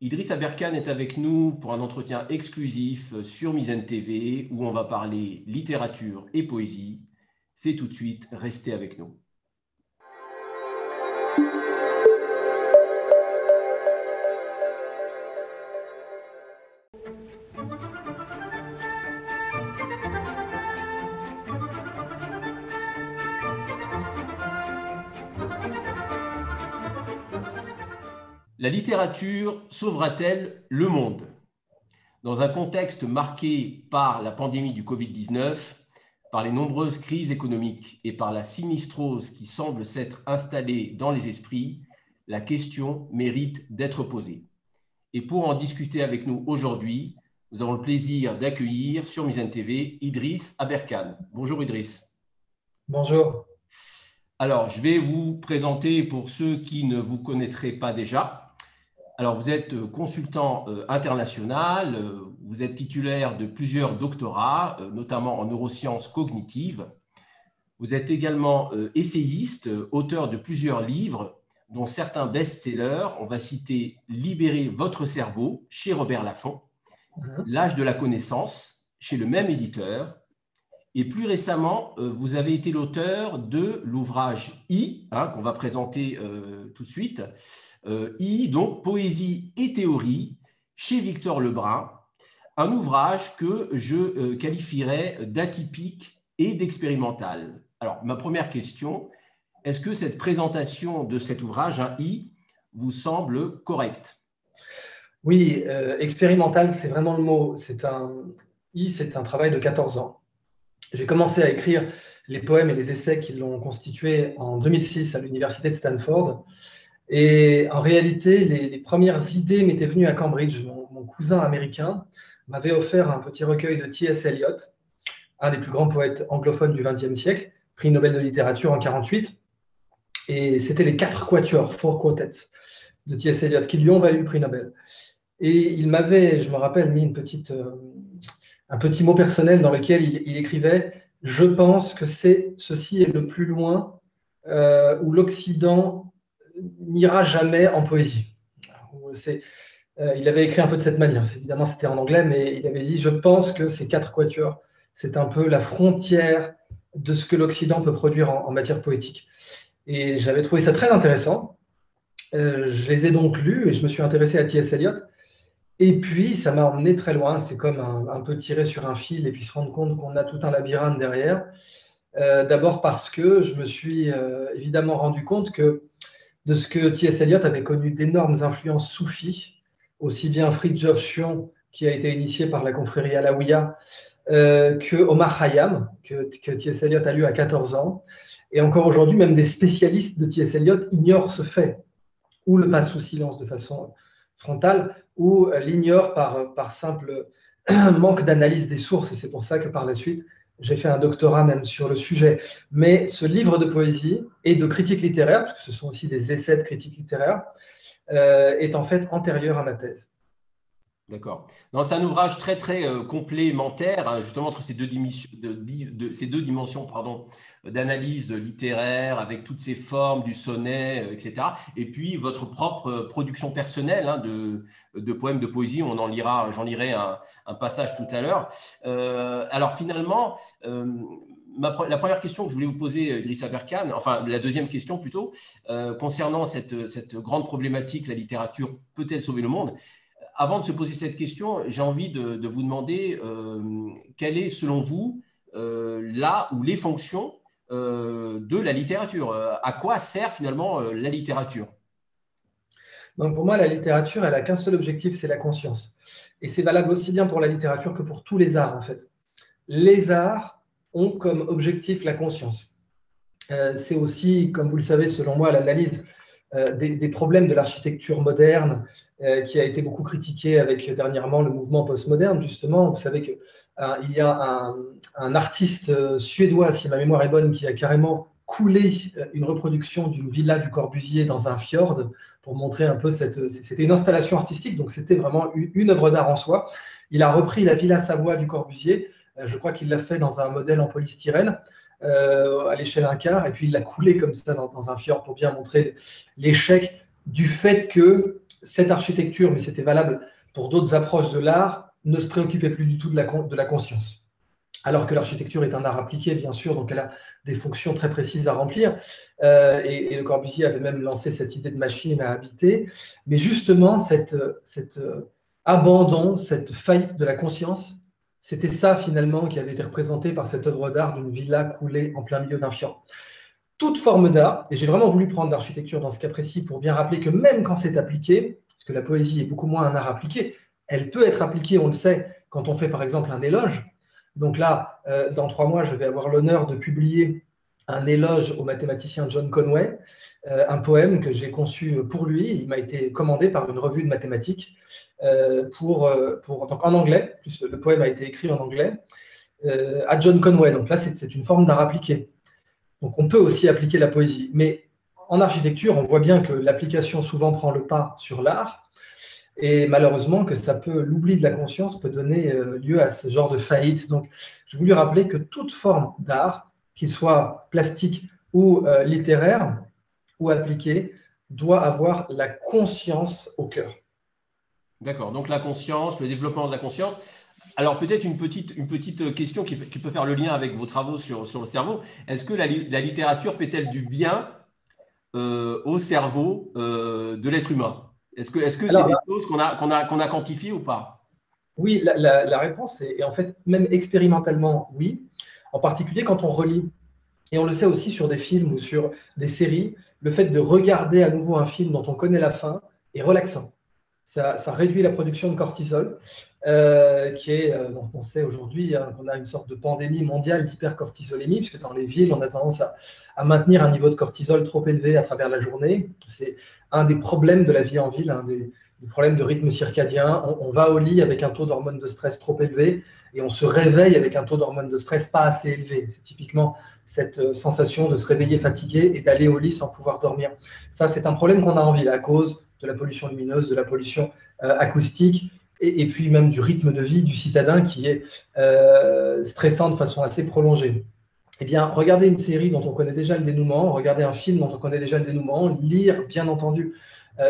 Idriss Aberkan est avec nous pour un entretien exclusif sur Mizzen TV où on va parler littérature et poésie. C'est tout de suite, restez avec nous. La littérature sauvera-t-elle le monde? Dans un contexte marqué par la pandémie du Covid-19, par les nombreuses crises économiques et par la sinistrose qui semble s'être installée dans les esprits, la question mérite d'être posée. Et pour en discuter avec nous aujourd'hui, nous avons le plaisir d'accueillir sur Mizzen TV Idriss Aberkan. Bonjour Idriss. Bonjour. Alors, je vais vous présenter pour ceux qui ne vous connaîtraient pas déjà. Alors, vous êtes consultant international, vous êtes titulaire de plusieurs doctorats, notamment en neurosciences cognitives. Vous êtes également essayiste, auteur de plusieurs livres, dont certains best-sellers. On va citer Libérer votre cerveau chez Robert Laffont, L'âge de la connaissance chez le même éditeur. Et plus récemment, vous avez été l'auteur de l'ouvrage I, qu'on va présenter tout de suite. I, donc Poésie et théorie, chez Victor Lebrun, un ouvrage que je qualifierais d'atypique et d'expérimental. Alors, ma première question, est-ce que cette présentation de cet ouvrage, I, vous semble correcte? Oui, expérimental, c'est vraiment le mot. C'est un travail de 14 ans. J'ai commencé à écrire les poèmes et les essais qui l'ont constitué en 2006 à l'université de Stanford. Et en réalité, les premières idées m'étaient venues à Cambridge. Mon cousin américain m'avait offert un petit recueil de T.S. Eliot, un des plus grands poètes anglophones du XXe siècle, prix Nobel de littérature en 1948. Et c'était les 4 quatuors, Four Quartets, de T.S. Eliot, qui lui ont valu le prix Nobel. Et il m'avait, je me rappelle, mis un petit mot personnel dans lequel il écrivait « Je pense que ceci est le plus loin où l'Occident n'ira jamais en poésie ». Il avait écrit un peu de cette manière. Évidemment, c'était en anglais, mais il avait dit « Je pense que ces 4 quatuors, c'est un peu la frontière de ce que l'Occident peut produire en matière poétique ». Et j'avais trouvé ça très intéressant. Je les ai donc lus et je me suis intéressé à T.S. Eliot. Et puis, ça m'a emmené très loin. C'est comme un peu tirer sur un fil et puis se rendre compte qu'on a tout un labyrinthe derrière. D'abord parce que je me suis évidemment rendu compte que de ce que T.S. Eliot avait connu d'énormes influences soufis, aussi bien Fridtjof Schion, qui a été initié par la confrérie Alaouia, que Omar Khayyam, que T.S. Eliot a lu à 14 ans. Et encore aujourd'hui, même des spécialistes de T.S. Eliot ignorent ce fait, ou le passent sous silence de façon frontale, ou l'ignorent par simple manque d'analyse des sources. Et c'est pour ça que par la suite, j'ai fait un doctorat même sur le sujet. Mais ce livre de poésie et de critique littéraire, parce que ce sont aussi des essais de critique littéraire, est en fait antérieur à ma thèse. D'accord. C'est un ouvrage très, très complémentaire, justement, entre ces deux dimensions d'analyse littéraire, avec toutes ces formes du sonnet, etc. Et puis, votre propre production personnelle de poèmes de poésie. J'en lirai un passage tout à l'heure. Alors, finalement, la première question que je voulais vous poser, Idriss Aberkan, enfin, la deuxième question plutôt, concernant cette grande problématique, la littérature peut-elle sauver le monde? Avant de se poser cette question, j'ai envie de vous demander quelle est, selon vous, la ou les fonctions de la littérature. À quoi sert finalement la littérature? Donc pour moi, la littérature, elle n'a qu'un seul objectif, c'est la conscience. Et c'est valable aussi bien pour la littérature que pour tous les arts, en fait. Les arts ont comme objectif la conscience. C'est aussi, comme vous le savez, selon moi, l'analyse des problèmes de l'architecture moderne qui a été beaucoup critiquée avec dernièrement le mouvement postmoderne, justement. Vous savez qu'il y a un artiste suédois, si ma mémoire est bonne, qui a carrément coulé une reproduction d'une villa du Corbusier dans un fjord pour montrer un peu c'était une installation artistique, donc c'était vraiment une œuvre d'art en soi. Il a repris la villa Savoie du Corbusier, je crois qu'il l'a fait dans un modèle en polystyrène, à l'échelle 1/4, et puis il l'a coulé comme ça dans un fjord pour bien montrer l'échec du fait que cette architecture, mais c'était valable pour d'autres approches de l'art, ne se préoccupait plus du tout de la conscience. Alors que l'architecture est un art appliqué, bien sûr, donc elle a des fonctions très précises à remplir. Et Le Corbusier avait même lancé cette idée de machine à habiter. Mais justement, cet abandon, cette faillite de la conscience, c'était ça finalement qui avait été représenté par cette œuvre d'art d'une villa coulée en plein milieu d'un fiord. Toute forme d'art, et j'ai vraiment voulu prendre l'architecture dans ce cas précis pour bien rappeler que même quand c'est appliqué, parce que la poésie est beaucoup moins un art appliqué, elle peut être appliquée, on le sait, quand on fait par exemple un éloge. Donc là, dans 3 mois, je vais avoir l'honneur de publier un éloge au mathématicien John Conway, un poème que j'ai conçu pour lui. Il m'a été commandé par une revue de mathématiques donc en anglais. Plus le poème a été écrit en anglais à John Conway. Donc là, c'est une forme d'art appliqué. Donc on peut aussi appliquer la poésie. Mais en architecture, on voit bien que l'application souvent prend le pas sur l'art. Et malheureusement, l'oubli de la conscience peut donner lieu à ce genre de faillite. Donc, j'ai voulu rappeler que toute forme d'art, qu'il soit plastique ou littéraire ou appliqué, doit avoir la conscience au cœur. D'accord, donc la conscience, le développement de la conscience. Alors peut-être une petite question qui peut faire le lien avec vos travaux sur le cerveau. Est-ce que la littérature fait-elle du bien au cerveau de l'être humain? Est-ce que c'est des choses qu'on a quantifiées ou pas? Oui, la réponse est en fait, même expérimentalement, oui. En particulier quand on relit. Et on le sait aussi sur des films ou sur des séries, le fait de regarder à nouveau un film dont on connaît la fin est relaxant. Ça réduit la production de cortisol, on sait aujourd'hui qu'on a une sorte de pandémie mondiale d'hypercortisolémie, puisque dans les villes, on a tendance à maintenir un niveau de cortisol trop élevé à travers la journée. C'est un des problèmes de la vie en ville, un des problèmes de rythme circadien. On va au lit avec un taux d'hormones de stress trop élevé et on se réveille avec un taux d'hormones de stress pas assez élevé. C'est typiquement cette sensation de se réveiller fatigué et d'aller au lit sans pouvoir dormir. Ça, c'est un problème qu'on a en ville à cause de la pollution lumineuse, de la pollution acoustique, et puis même du rythme de vie du citadin qui est stressant de façon assez prolongée. Eh bien, regarder une série dont on connaît déjà le dénouement, regarder un film dont on connaît déjà le dénouement, lire, bien entendu,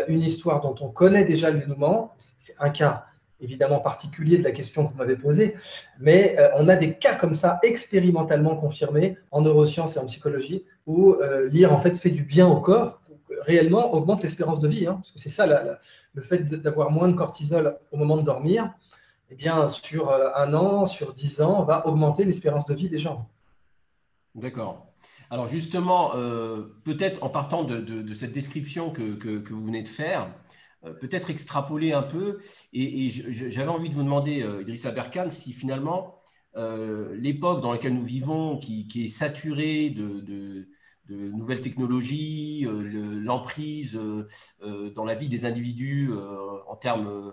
une histoire dont on connaît déjà le dénouement, c'est un cas évidemment particulier de la question que vous m'avez posée, mais on a des cas comme ça expérimentalement confirmés en neurosciences et en psychologie où lire en fait fait du bien au corps, réellement augmente l'espérance de vie, parce que c'est ça le fait d'avoir moins de cortisol au moment de dormir, eh bien sur 1 an, sur 10 ans, va augmenter l'espérance de vie des gens. D'accord. Alors justement, peut-être en partant de cette description que vous venez de faire, peut-être extrapoler un peu, et j'avais envie de vous demander, Idrissa Berkane, si finalement l'époque dans laquelle nous vivons, qui est saturée de nouvelles technologies, l'emprise dans la vie des individus en termes,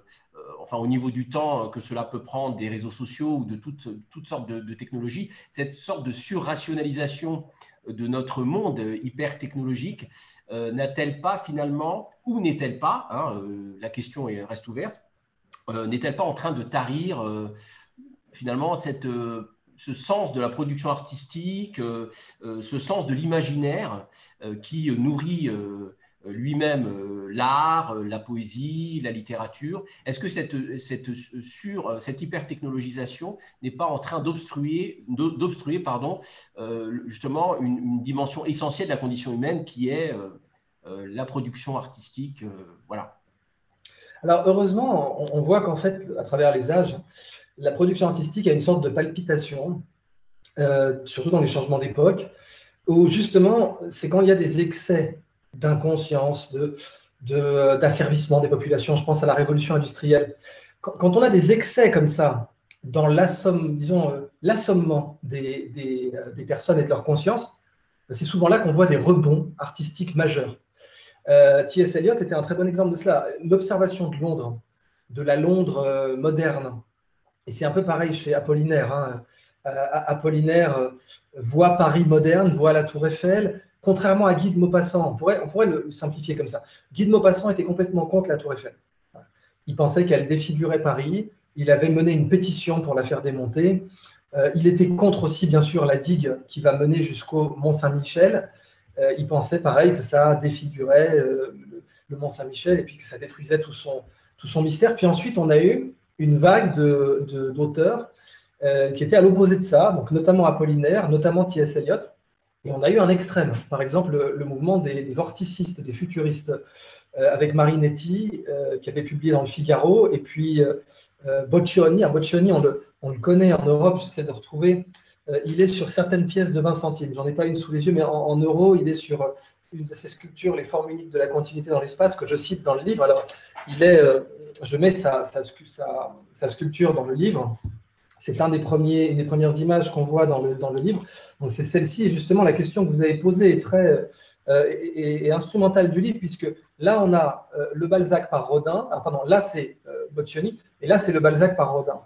enfin au niveau du temps que cela peut prendre, des réseaux sociaux ou de toutes sortes de technologies, cette sorte de surrationalisation de notre monde hyper technologique n'a-t-elle pas finalement, ou n'est-elle pas, la question reste ouverte, n'est-elle pas en train de tarir finalement ce sens de la production artistique, ce sens de l'imaginaire qui nourrit lui-même l'art, la poésie, la littérature? Est-ce que cette hyper-technologisation n'est pas en train d'obstruer justement une dimension essentielle de la condition humaine qui est la production artistique, voilà. Alors heureusement, on voit qu'en fait, à travers les âges, la production artistique a une sorte de palpitation, surtout dans les changements d'époque, où justement, c'est quand il y a des excès d'inconscience, d'asservissement des populations. Je pense à la révolution industrielle. Quand on a des excès comme ça dans l'assommement des personnes et de leur conscience, c'est souvent là qu'on voit des rebonds artistiques majeurs. T.S. Eliot était un très bon exemple de cela. L'observation de Londres, de la Londres moderne, et c'est un peu pareil chez Apollinaire. Apollinaire voit Paris moderne, voit la Tour Eiffel, contrairement à Guy de Maupassant. On pourrait le simplifier comme ça. Guy de Maupassant était complètement contre la Tour Eiffel. Il pensait qu'elle défigurait Paris. Il avait mené une pétition pour la faire démonter. Il était contre aussi, bien sûr, la digue qui va mener jusqu'au Mont Saint-Michel. Il pensait, pareil, que ça défigurait le Mont Saint-Michel, et puis que ça détruisait tout son mystère. Puis ensuite, on a eu une vague d'auteurs qui étaient à l'opposé de ça, donc notamment Apollinaire, notamment T.S. Eliot. Et on a eu un extrême, par exemple le mouvement des vorticistes, des futuristes, avec Marinetti, qui avait publié dans le Figaro, et puis Boccioni. Boccioni, on le connaît en Europe, j'essaie de retrouver. Il est sur certaines pièces de 20 centimes. J'en ai pas une sous les yeux, mais en euros, il est sur une de ces sculptures, les formes uniques de la continuité dans l'espace, que je cite dans le livre. Alors, je mets sa sculpture dans le livre. C'est une des premières images qu'on voit dans le livre. Donc, c'est celle-ci. Et justement, la question que vous avez posée est très instrumentale du livre, puisque là, on a le Balzac par Rodin. Ah, pardon, là, c'est Boccioni. Et là, c'est le Balzac par Rodin.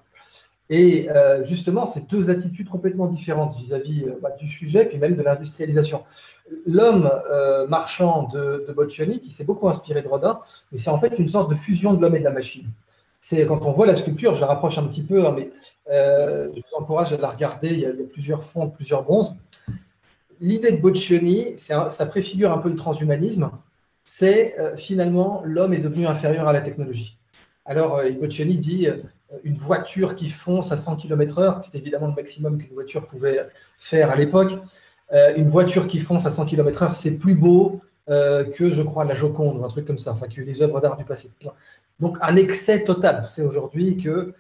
Et justement, c'est deux attitudes complètement différentes vis-à-vis du sujet, puis même de l'industrialisation. L'homme marchand de Boccioni, qui s'est beaucoup inspiré de Rodin, mais c'est en fait une sorte de fusion de l'homme et de la machine. C'est quand on voit la sculpture, je la rapproche un petit peu, hein, mais je vous encourage à la regarder, il y a plusieurs fonds, plusieurs bronzes. L'idée de Boccioni, ça préfigure un peu le transhumanisme, c'est finalement l'homme est devenu inférieur à la technologie. Alors, Boccioni dit une voiture qui fonce à 100 km/h, c'est évidemment le maximum qu'une voiture pouvait faire à l'époque. Une voiture qui fonce à 100 km/h, c'est plus beau que, je crois, la Joconde ou un truc comme ça, enfin que les œuvres d'art du passé. Donc, un excès total. C'est aujourd'hui que,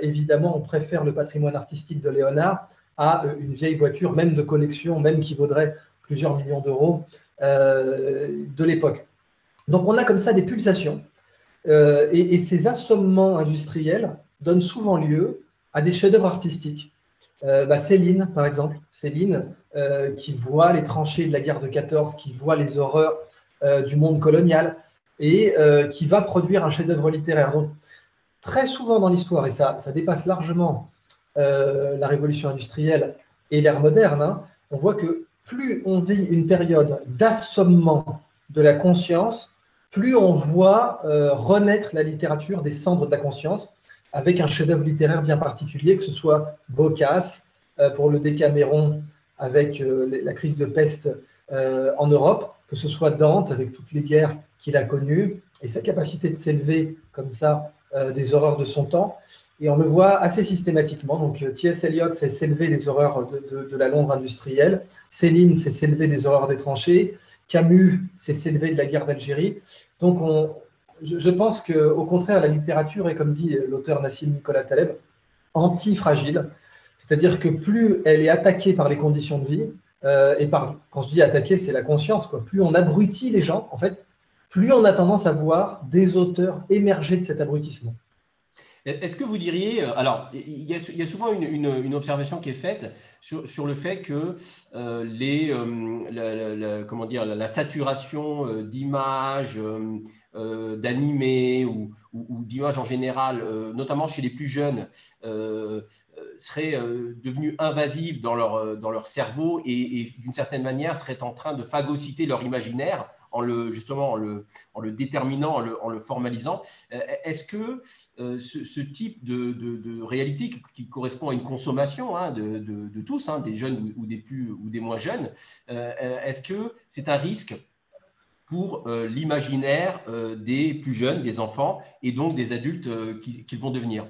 évidemment, on préfère le patrimoine artistique de Léonard à une vieille voiture, même de collection, même qui vaudrait plusieurs millions d'euros de l'époque. Donc, on a comme ça des pulsations. Et ces assommements industriels donnent souvent lieu à des chefs-d'œuvre artistiques. Céline, par exemple, Céline, qui voit les tranchées de la guerre de 14, qui voit les horreurs du monde colonial et qui va produire un chef-d'œuvre littéraire. Donc, très souvent dans l'histoire, et ça dépasse largement la révolution industrielle et l'ère moderne, hein, on voit que plus on vit une période d'assommement de la conscience, plus on voit renaître la littérature des cendres de la conscience avec un chef-d'œuvre littéraire bien particulier, que ce soit Boccace pour le Décaméron avec la crise de peste en Europe, que ce soit Dante avec toutes les guerres qu'il a connues et sa capacité de s'élever comme ça des horreurs de son temps. Et on le voit assez systématiquement. Donc, T.S. Eliot, c'est s'élever des horreurs de la Londres industrielle. Céline, c'est s'élever des horreurs des tranchées. Camus, c'est s'élever de la guerre d'Algérie. Donc, je pense qu'au contraire, la littérature est, comme dit l'auteur Nassim Nicolas Taleb, anti-fragile. C'est-à-dire que plus elle est attaquée par les conditions de vie, quand je dis attaquer, c'est la conscience, quoi. Plus on abrutit les gens, en fait, plus on a tendance à voir des auteurs émerger de cet abrutissement. Est-ce que vous diriez, alors il y a souvent une observation qui est faite sur le fait que comment dire, la saturation d'images, d'animés ou d'images en général, notamment chez les plus jeunes, serait devenue invasive dans leur cerveau et d'une certaine manière serait en train de phagocyter leur imaginaire en le déterminant, en le formalisant. Est-ce que ce type de réalité qui correspond à une consommation de tous, des jeunes ou des moins jeunes, est-ce que c'est un risque pour l'imaginaire des plus jeunes, des enfants et donc des adultes qu'ils vont devenir?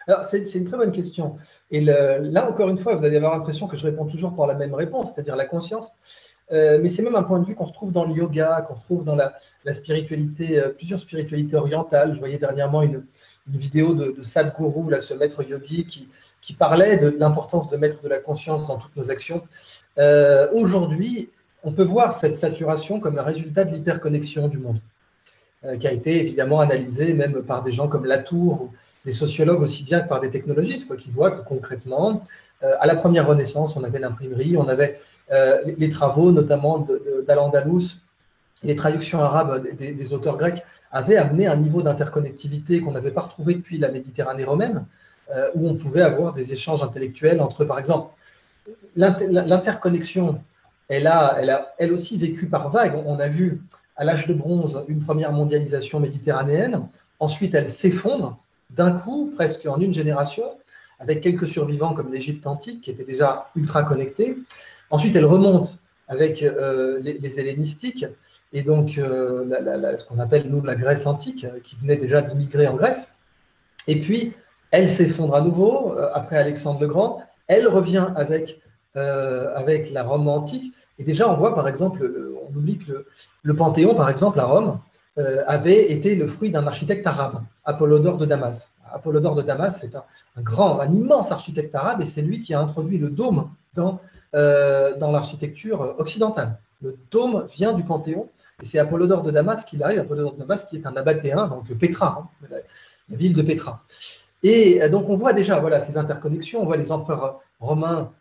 Alors, c'est une très bonne question. Et là, encore une fois, vous allez avoir l'impression que je réponds toujours par la même réponse, c'est-à-dire la conscience. Mais c'est même un point de vue qu'on retrouve dans le yoga, qu'on retrouve dans la spiritualité, plusieurs spiritualités orientales. Je voyais dernièrement une vidéo de Sadhguru, là, ce maître yogi, qui parlait de l'importance de mettre de la conscience dans toutes nos actions. Aujourd'hui, on peut voir cette saturation comme un résultat de l'hyperconnexion du monde, qui a été évidemment analysée même par des gens comme Latour, ou des sociologues aussi bien que par des technologistes, qui voient que concrètement, à la première Renaissance, on avait l'imprimerie, on avait les travaux notamment d'Al-Andalus, les traductions arabes des auteurs grecs avaient amené un niveau d'interconnectivité qu'on n'avait pas retrouvé depuis la Méditerranée romaine, où on pouvait avoir des échanges intellectuels entre, par exemple, l'interconnexion, elle a elle aussi vécu par vagues. On a vu à l'âge de bronze une première mondialisation méditerranéenne, ensuite elle s'effondre d'un coup, presque en une génération, avec quelques survivants comme l'Égypte antique, qui était déjà ultra connectée. Ensuite, elle remonte avec les hellénistiques, et donc ce qu'on appelle, nous, la Grèce antique, qui venait déjà d'immigrer en Grèce. Et puis, elle s'effondre à nouveau, après Alexandre le Grand. Elle revient avec la Rome antique. Et déjà, on voit, par exemple, on oublie que le Panthéon, par exemple, à Rome, avait été le fruit d'un architecte arabe, Apollodore de Damas. Apollodore de Damas, c'est un immense architecte arabe, et c'est lui qui a introduit le dôme dans l'architecture occidentale. Le dôme vient du Panthéon, et c'est Apollodore de Damas qui l'arrive, Apollodore de Damas qui est un nabatéen, donc Pétra, la ville de Pétra. Et donc on voit déjà ces interconnexions, on voit les empereurs romains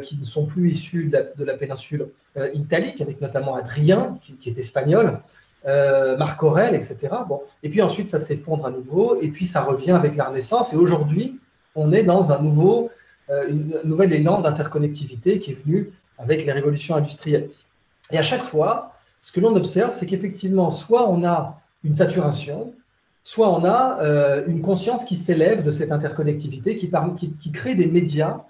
qui ne sont plus issus de la péninsule italique, avec notamment Adrien, qui est espagnol, Marc Aurèle, etc. Bon. Et puis ensuite ça s'effondre à nouveau, et puis ça revient avec la Renaissance, et aujourd'hui on est dans un nouvel élan d'interconnectivité qui est venu avec les révolutions industrielles. Et à chaque fois, ce que l'on observe, c'est qu'effectivement, soit on a une saturation, soit on a une conscience qui s'élève de cette interconnectivité, qui crée des médias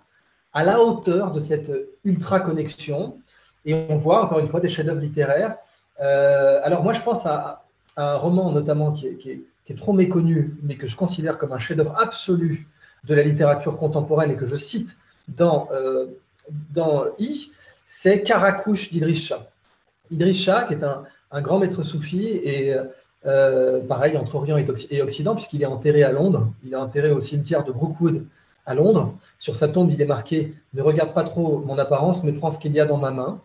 à la hauteur de cette ultra-connexion. Et on voit, encore une fois, des chefs-d'œuvre littéraires. Alors moi, je pense à un roman notamment qui est trop méconnu, mais que je considère comme un chef-d'œuvre absolu de la littérature contemporaine et que je cite dans I, c'est Karakouche d'Idriss Shah. Idriss Shah, qui est un grand maître soufi, et pareil, entre Orient et Occident, puisqu'il est enterré à Londres. Il est enterré au cimetière de Brookwood à Londres. Sur sa tombe, il est marqué « Ne regarde pas trop mon apparence, mais prends ce qu'il y a dans ma main ».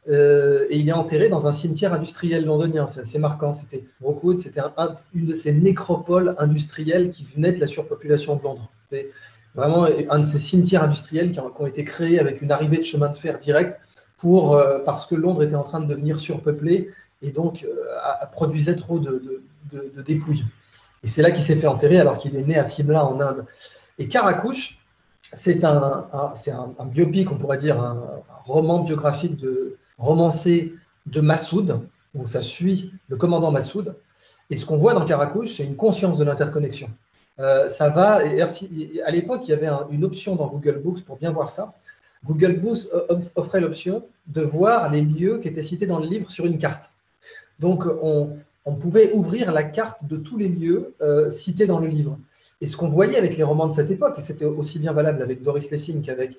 Et il est enterré dans un cimetière industriel londonien. C'est assez marquant. Brookwood, c'était une de ces nécropoles industrielles qui venaient de la surpopulation de Londres. C'est vraiment un de ces cimetières industriels qui ont été créés avec une arrivée de chemin de fer direct parce que Londres était en train de devenir surpeuplée et donc produisait trop de dépouilles. Et c'est là qu'il s'est fait enterrer alors qu'il est né à Simla en Inde. Et Karakouche, c'est un biopic, on pourrait dire, un roman biographique romancé de Massoud. Donc ça suit le commandant Massoud. Et ce qu'on voit dans Karakouche, c'est une conscience de l'interconnexion. À l'époque, il y avait une option dans Google Books pour bien voir ça. Google Books offrait l'option de voir les lieux qui étaient cités dans le livre sur une carte. Donc, on pouvait ouvrir la carte de tous les lieux cités dans le livre. Et ce qu'on voyait avec les romans de cette époque, et c'était aussi bien valable avec Doris Lessing qu'avec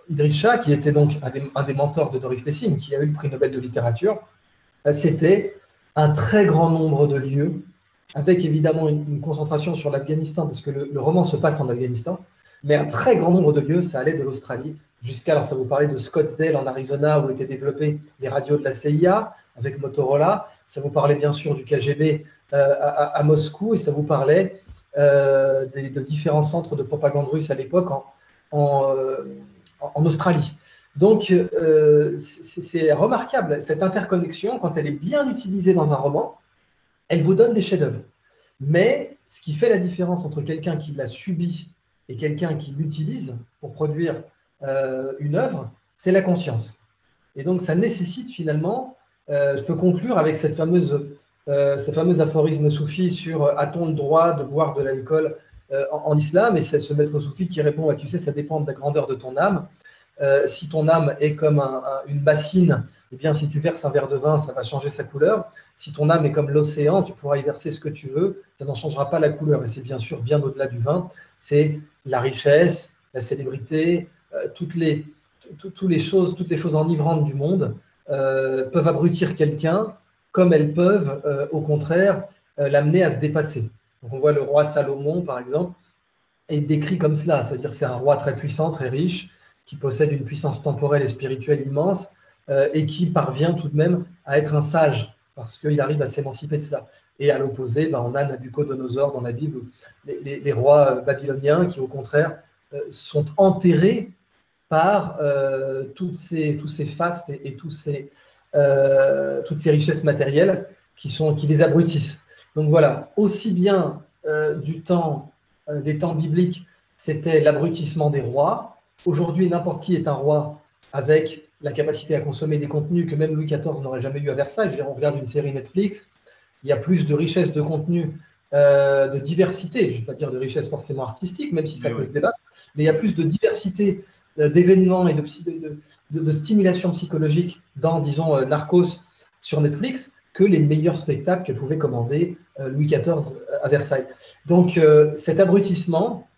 Idriss Shah, qui était donc un des mentors de Doris Lessing, qui a eu le prix Nobel de littérature, c'était un très grand nombre de lieux, avec évidemment une concentration sur l'Afghanistan, parce que le roman se passe en Afghanistan, mais un très grand nombre de lieux, ça allait de l'Australie jusqu'à, alors ça vous parlait de Scottsdale en Arizona, où étaient développées les radios de la CIA avec Motorola, ça vous parlait bien sûr du KGB à Moscou, et ça vous parlait de différents centres de propagande russe à l'époque en Australie. Donc, c'est remarquable, cette interconnexion, quand elle est bien utilisée dans un roman, elle vous donne des chefs-d'œuvre. Mais ce qui fait la différence entre quelqu'un qui l'a subi et quelqu'un qui l'utilise pour produire une œuvre, c'est la conscience. Et donc, ça nécessite finalement, je peux conclure avec ce fameux aphorisme soufi sur « a-t-on le droit de boire de l'alcool en islam ?» Et c'est ce maître soufi qui répond « tu sais, ça dépend de la grandeur de ton âme. Si ton âme est comme une bassine, eh bien, si tu verses un verre de vin, ça va changer sa couleur. Si ton âme est comme l'océan, tu pourras y verser ce que tu veux, ça n'en changera pas la couleur. Et c'est bien sûr bien au-delà du vin, c'est la richesse, la célébrité, toutes les choses enivrantes du monde peuvent abrutir quelqu'un, comme elles peuvent, au contraire, l'amener à se dépasser. Donc on voit le roi Salomon, par exemple, est décrit comme cela, c'est-à-dire c'est un roi très puissant, très riche, qui possède une puissance temporelle et spirituelle immense, et qui parvient tout de même à être un sage, parce qu'il arrive à s'émanciper de cela. Et à l'opposé, on a Nabuchodonosor dans la Bible, les rois babyloniens qui, au contraire, sont enterrés par tous ces fastes et toutes ces richesses matérielles qui les abrutissent. Donc voilà, aussi bien des temps bibliques, c'était l'abrutissement des rois. Aujourd'hui, n'importe qui est un roi avec la capacité à consommer des contenus que même Louis XIV n'aurait jamais eu à Versailles. Je veux dire, on regarde une série Netflix, il y a plus de richesse de contenu, de diversité, je ne vais pas dire de richesse forcément artistique, même si ça peut se débattre, Mais il y a plus de diversité d'événements et de stimulation psychologique dans, disons, Narcos sur Netflix que les meilleurs spectacles que pouvait commander Louis XIV à Versailles. Donc, cet abrutissement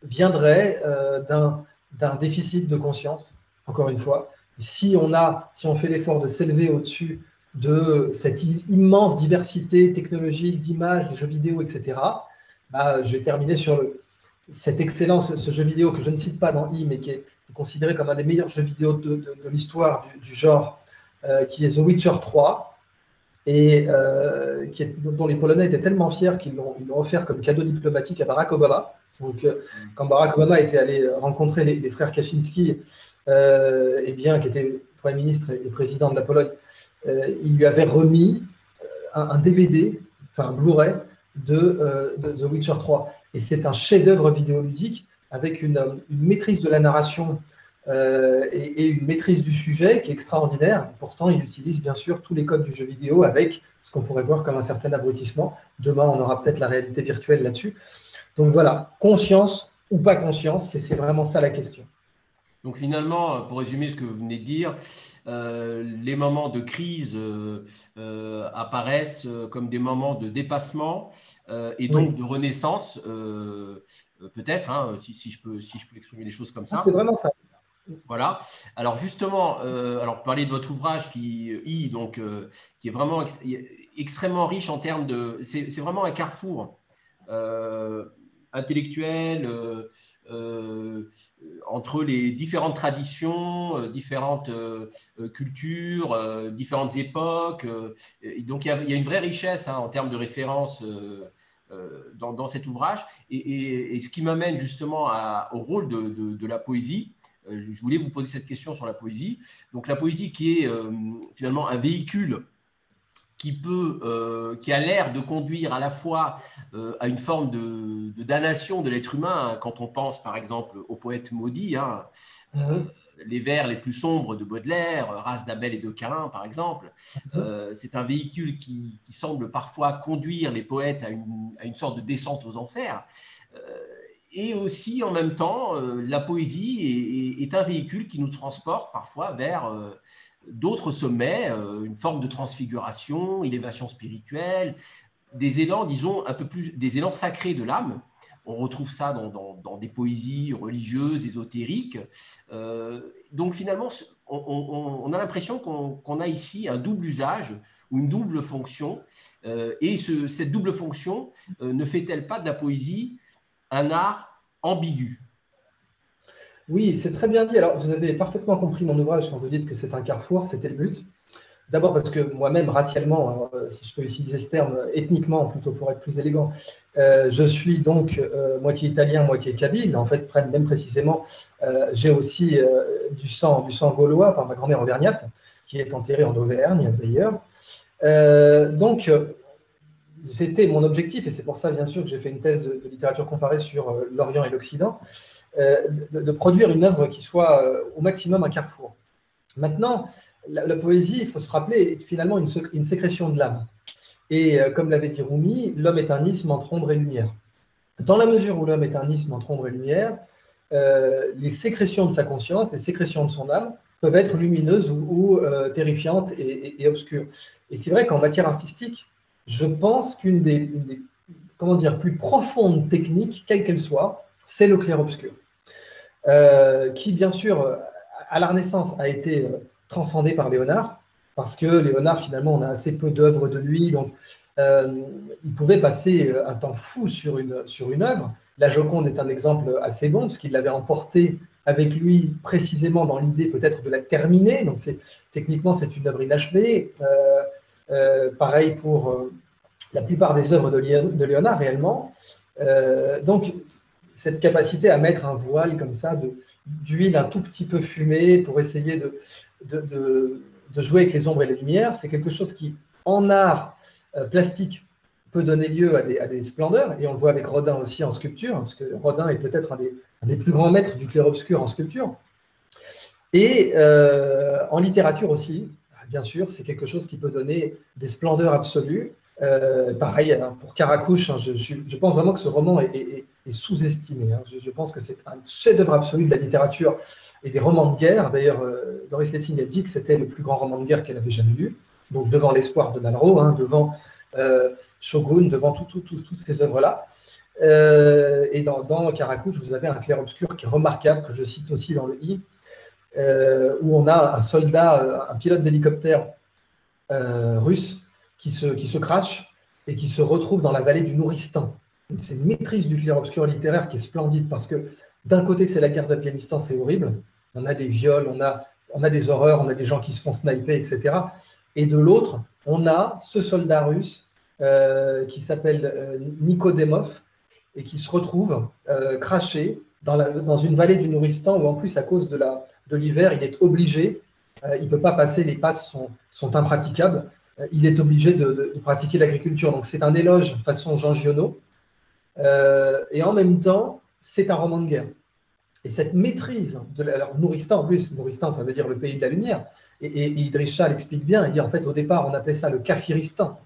viendrait d'un déficit de conscience, encore une fois. Si on fait l'effort de s'élever au-dessus de cette immense diversité technologique, d'images, de jeux vidéo, etc., bah, je vais terminer sur cette excellence, ce jeu vidéo que je ne cite pas dans I, mais qui est considéré comme un des meilleurs jeux vidéo de l'histoire du genre, qui est The Witcher 3, et dont les Polonais étaient tellement fiers qu'ils l'ont offert comme cadeau diplomatique à Barack Obama. Donc, quand Barack Obama était allé rencontrer les frères Kaczynski, eh bien, qui étaient Premier ministre et président de la Pologne, il lui avait remis un DVD, enfin un Blu-ray de The Witcher 3. Et c'est un chef-d'œuvre vidéoludique avec une maîtrise de la narration et une maîtrise du sujet qui est extraordinaire. Et pourtant, il utilise bien sûr tous les codes du jeu vidéo avec ce qu'on pourrait voir comme un certain abrutissement. Demain, on aura peut-être la réalité virtuelle là-dessus. Donc voilà, conscience ou pas conscience, c'est vraiment ça la question. Donc finalement, pour résumer ce que vous venez de dire, les moments de crise apparaissent comme des moments de dépassement et donc de renaissance, peut-être, hein, si je peux exprimer les choses comme ça. C'est vraiment ça. Voilà. Alors justement, alors parler de votre ouvrage qui est vraiment extrêmement riche en termes de, c'est vraiment un carrefour intellectuel entre les différentes traditions, différentes cultures, différentes époques. Donc il y a une vraie richesse en termes de références dans cet ouvrage. Et ce qui m'amène justement au rôle de la poésie. Je voulais vous poser cette question sur la poésie. Donc la poésie qui est finalement un véhicule qui a l'air de conduire à la fois à une forme de damnation de l'être humain, quand on pense par exemple au poète maudit, les vers les plus sombres de Baudelaire, Race d'Abel et de Caïn par exemple. C'est un véhicule qui semble parfois conduire les poètes à une sorte de descente aux enfers. Et aussi, en même temps, la poésie est un véhicule qui nous transporte parfois vers d'autres sommets, une forme de transfiguration, élévation spirituelle, des élans, disons, un peu plus, des élans sacrés de l'âme. On retrouve ça dans des poésies religieuses, ésotériques. Donc finalement, on a l'impression qu'on a ici un double usage ou une double fonction. Et cette double fonction ne fait-elle pas de la poésie un art ambigu? Oui, c'est très bien dit. Alors, vous avez parfaitement compris mon ouvrage quand vous dites que c'est un carrefour, c'était le but. D'abord parce que moi-même, racialement, si je peux utiliser ce terme, ethniquement, plutôt pour être plus élégant, je suis donc moitié italien, moitié kabyle. En fait, même précisément, j'ai aussi du sang gaulois par ma grand-mère auvergnate, qui est enterrée en Auvergne d'ailleurs. Donc, c'était mon objectif, et c'est pour ça, bien sûr, que j'ai fait une thèse de littérature comparée sur l'Orient et l'Occident, de produire une œuvre qui soit au maximum un carrefour. Maintenant, la poésie, il faut se rappeler, est finalement une sécrétion de l'âme. Et comme l'avait dit Rumi, l'homme est un isthme entre ombre et lumière. Dans la mesure où l'homme est un isthme entre ombre et lumière, les sécrétions de sa conscience, les sécrétions de son âme, peuvent être lumineuses ou terrifiantes et obscures. Et c'est vrai qu'en matière artistique, je pense qu'une des plus profondes techniques, quelle qu'elle soit, c'est le clair-obscur, qui, bien sûr, à la Renaissance, a été transcendé par Léonard, parce que Léonard, finalement, on a assez peu d'œuvres de lui, donc il pouvait passer un temps fou sur une œuvre. La Joconde est un exemple assez bon, parce qu'il l'avait emporté avec lui précisément dans l'idée peut-être de la terminer, donc techniquement c'est une œuvre inachevée. Pareil pour la plupart des œuvres de Léonard réellement. Donc cette capacité à mettre un voile comme ça, d'huile un tout petit peu fumée pour essayer de jouer avec les ombres et les lumières, c'est quelque chose qui, en art plastique, peut donner lieu à des splendeurs, et on le voit avec Rodin aussi en sculpture, parce que Rodin est peut-être un des plus grands maîtres du clair-obscur en sculpture. Et en littérature aussi, bien sûr, c'est quelque chose qui peut donner des splendeurs absolues. Pareil, hein, pour Caracouche, hein, je pense vraiment que ce roman est sous-estimé. Hein. Je pense que c'est un chef-d'œuvre absolu de la littérature et des romans de guerre. D'ailleurs, Doris Lessing a dit que c'était le plus grand roman de guerre qu'elle avait jamais lu. Donc, devant L'Espoir de Malraux, hein, devant Shogun, devant toutes ces œuvres-là. Et dans Caracouche, vous avez un clair-obscur qui est remarquable, que je cite aussi dans le I, où on a un soldat, un pilote d'hélicoptère russe qui se crache et qui se retrouve dans la vallée du Nouristan. C'est une maîtrise du clair-obscur littéraire qui est splendide parce que d'un côté, c'est la guerre d'Afghanistan, c'est horrible. On a des viols, on a des horreurs, on a des gens qui se font sniper, etc. Et de l'autre, on a ce soldat russe qui s'appelle Nikodemov et qui se retrouve craché dans une vallée du Nouristan où en plus, à cause de l'hiver, il est obligé, il ne peut pas passer, les passes sont impraticables, il est obligé de pratiquer l'agriculture. Donc c'est un éloge façon Jean Giono, et en même temps, c'est un roman de guerre. Et cette maîtrise, alors Nouristan en plus, Nouristan ça veut dire le pays de la lumière, et Idriss Shah l'explique bien, il dit en fait au départ on appelait ça le Kafiristan,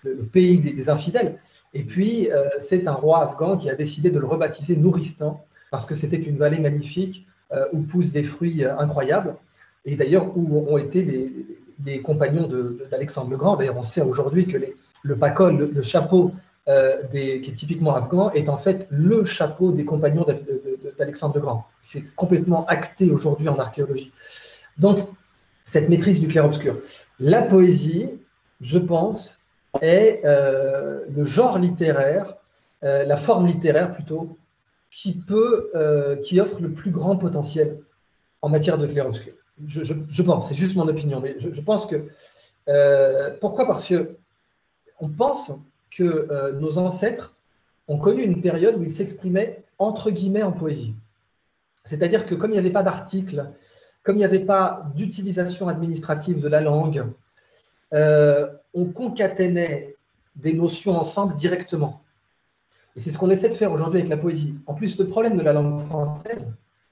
le pays des infidèles, et puis c'est un roi afghan qui a décidé de le rebaptiser Nouristan, parce que c'était une vallée magnifique où poussent des fruits incroyables, et d'ailleurs où ont été les compagnons d'Alexandre le Grand. D'ailleurs on sait aujourd'hui que le pakol, le chapeau qui est typiquement afghan, est en fait le chapeau des compagnons d'Alexandre le Grand. C'est complètement acté aujourd'hui en archéologie. Donc, cette maîtrise du clair-obscur. La poésie, je pense, est le genre littéraire, la forme littéraire plutôt, qui offre le plus grand potentiel en matière de clair-obscur. Je pense, c'est juste mon opinion, mais je pense que... pourquoi? Parce que on pense que nos ancêtres ont connu une période où ils s'exprimaient entre guillemets en poésie. C'est-à-dire que comme il n'y avait pas d'articles, comme il n'y avait pas d'utilisation administrative de la langue, on concaténait des notions ensemble directement. Et c'est ce qu'on essaie de faire aujourd'hui avec la poésie. En plus, le problème de la langue française,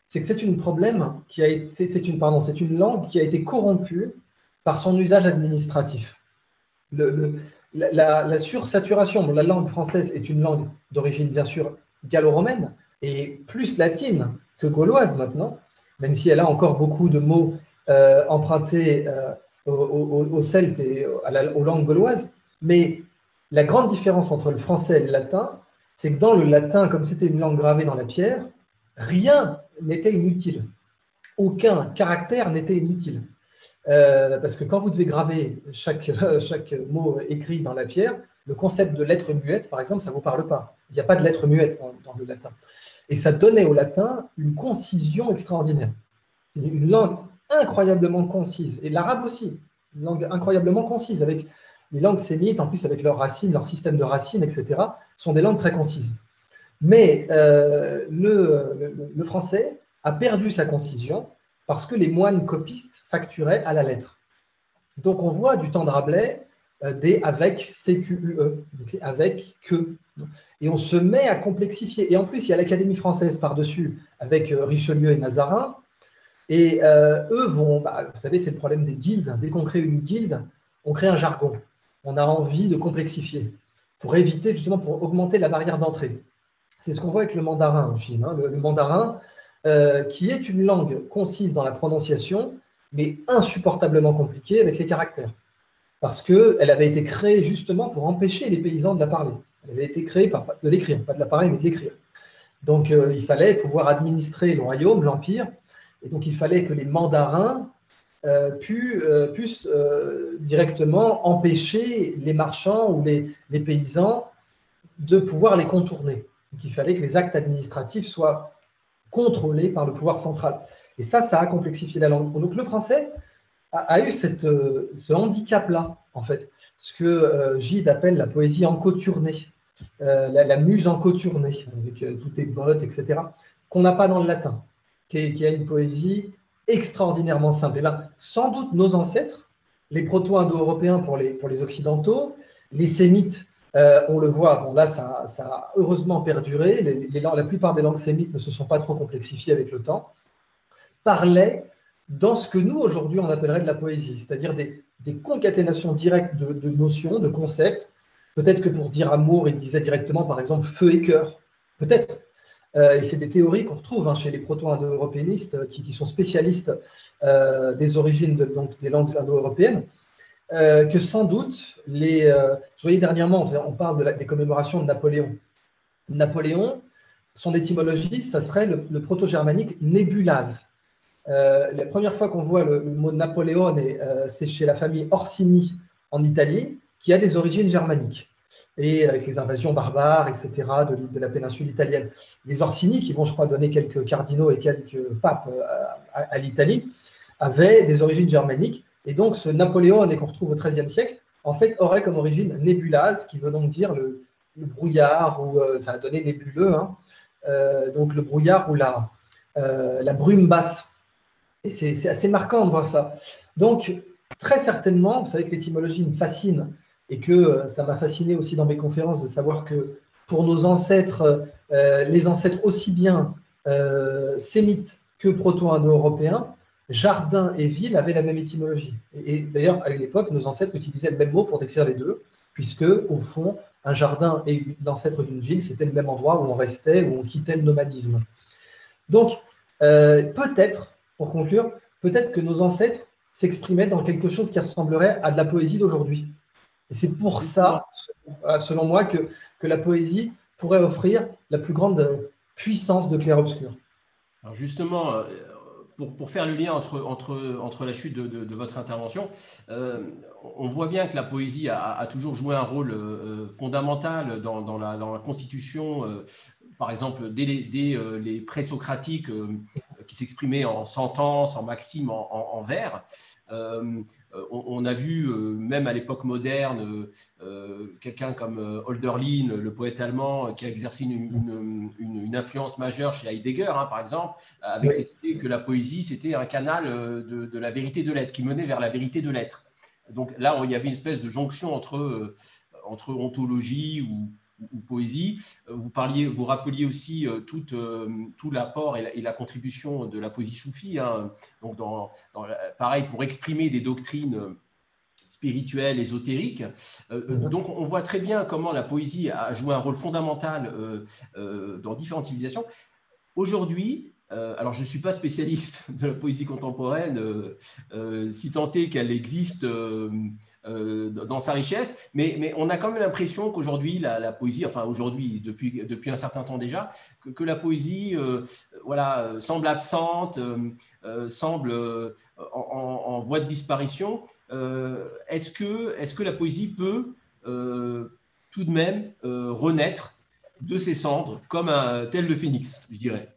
c'est que c'est une langue qui a été corrompue par son usage administratif. La sursaturation, bon, la langue française est une langue d'origine bien sûr gallo-romaine et plus latine que gauloise maintenant, même si elle a encore beaucoup de mots empruntés aux Celtes et aux langues gauloises. Mais la grande différence entre le français et le latin, c'est que dans le latin, comme c'était une langue gravée dans la pierre, rien n'était inutile. Aucun caractère n'était inutile. Parce que quand vous devez graver chaque mot écrit dans la pierre, le concept de lettre muette, par exemple, ça ne vous parle pas. Il n'y a pas de lettre muette dans le latin. Et ça donnait au latin une concision extraordinaire. Une langue incroyablement concise. Et l'arabe aussi, une langue incroyablement concise. Avec les langues sémites, en plus avec leurs racines, leur système de racines, etc., sont des langues très concises. Mais le français a perdu sa concision parce que les moines copistes facturaient à la lettre. Donc on voit du temps de Rabelais des avec, CQUE, avec, que. Et on se met à complexifier. Et en plus, il y a l'Académie française par-dessus avec Richelieu et Mazarin. Et eux vont, vous savez, c'est le problème des guildes. Dès qu'on crée une guilde, on crée un jargon. On a envie de complexifier pour éviter, justement, pour augmenter la barrière d'entrée. C'est ce qu'on voit avec le mandarin en Chine. Hein. Le mandarin, qui est une langue concise dans la prononciation, mais insupportablement compliquée avec les caractères. Parce qu'elle avait été créée justement pour empêcher les paysans de la parler. Elle avait été créée de l'écrire, pas de la parler, mais de l'écrire. Donc il fallait pouvoir administrer le royaume, l'empire, et donc il fallait que les mandarins puissent directement empêcher les marchands ou les paysans de pouvoir les contourner. Donc il fallait que les actes administratifs soient contrôlés par le pouvoir central. Et ça a complexifié la langue. Donc le français a eu ce handicap-là, en fait, ce que Gide appelle la poésie encoturnée, la muse encoturnée, avec toutes les bottes, etc., qu'on n'a pas dans le latin, qui a une poésie extraordinairement simple. Et bien, sans doute nos ancêtres, les proto-indo-européens pour les occidentaux, les sémites, on le voit, bon là ça a heureusement perduré, la plupart des langues sémites ne se sont pas trop complexifiées avec le temps, parlaient dans ce que nous aujourd'hui on appellerait de la poésie, c'est-à-dire des concaténations directes de notions, de concepts, Peut-être que pour dire amour, il disait directement, par exemple, feu et cœur. Peut-être. Et c'est des théories qu'on retrouve chez les proto-indo-européanistes qui sont spécialistes des origines donc des langues indo-européennes, que sans doute, je voyais dernièrement, on parle des commémorations de Napoléon. Napoléon, son étymologie, ça serait le proto-germanique nébulase. La première fois qu'on voit le mot Napoléon, c'est chez la famille Orsini en Italie, qui a des origines germaniques. Et avec les invasions barbares, etc., de la péninsule italienne. Les Orsini, qui vont, je crois, donner quelques cardinaux et quelques papes à l'Italie, avaient des origines germaniques. Et donc, ce Napoléon qu'on retrouve au XIIIe siècle, en fait, aurait comme origine nébulase, qui veut donc dire le brouillard, ou ça a donné nébuleux, hein, donc le brouillard ou la brume basse. Et c'est assez marquant de voir ça. Donc, très certainement, vous savez que l'étymologie me fascine et que ça m'a fasciné aussi dans mes conférences de savoir que pour nos ancêtres, les ancêtres aussi bien sémites que proto-indo-européens, jardin et ville avaient la même étymologie. Et d'ailleurs, à une époque, nos ancêtres utilisaient le même mot pour décrire les deux, puisque, au fond, un jardin et l'ancêtre d'une ville, c'était le même endroit où on restait, où on quittait le nomadisme. Donc, peut-être, pour conclure, peut-être que nos ancêtres s'exprimaient dans quelque chose qui ressemblerait à de la poésie d'aujourd'hui. Et c'est pour ça, selon moi, que la poésie pourrait offrir la plus grande puissance de clair-obscur. Alors justement, pour faire le lien entre la chute de votre intervention, on voit bien que la poésie a toujours joué un rôle fondamental dans la constitution, par exemple, dès les présocratiques qui s'exprimaient en sentences, en maximes, en vers. On a vu, même à l'époque moderne, quelqu'un comme Hölderlin, le poète allemand, qui a exercé une influence majeure chez Heidegger, hein, par exemple, avec cette idée que la poésie, c'était un canal de la vérité de l'être, qui menait vers la vérité de l'être. Donc là, il y avait une espèce de jonction entre ontologie ou poésie. Vous rappeliez aussi tout l'apport et la contribution de la poésie soufie, hein, donc pareil, pour exprimer des doctrines spirituelles, ésotériques. Donc on voit très bien comment la poésie a joué un rôle fondamental dans différentes civilisations. Aujourd'hui, alors je ne suis pas spécialiste de la poésie contemporaine, si tant est qu'elle existe dans sa richesse, mais on a quand même l'impression qu'aujourd'hui, la poésie, enfin aujourd'hui, depuis un certain temps déjà, que la poésie semble absente, semble en voie de disparition. Est-ce que la poésie peut tout de même renaître de ses cendres, comme tel le phénix, je dirais?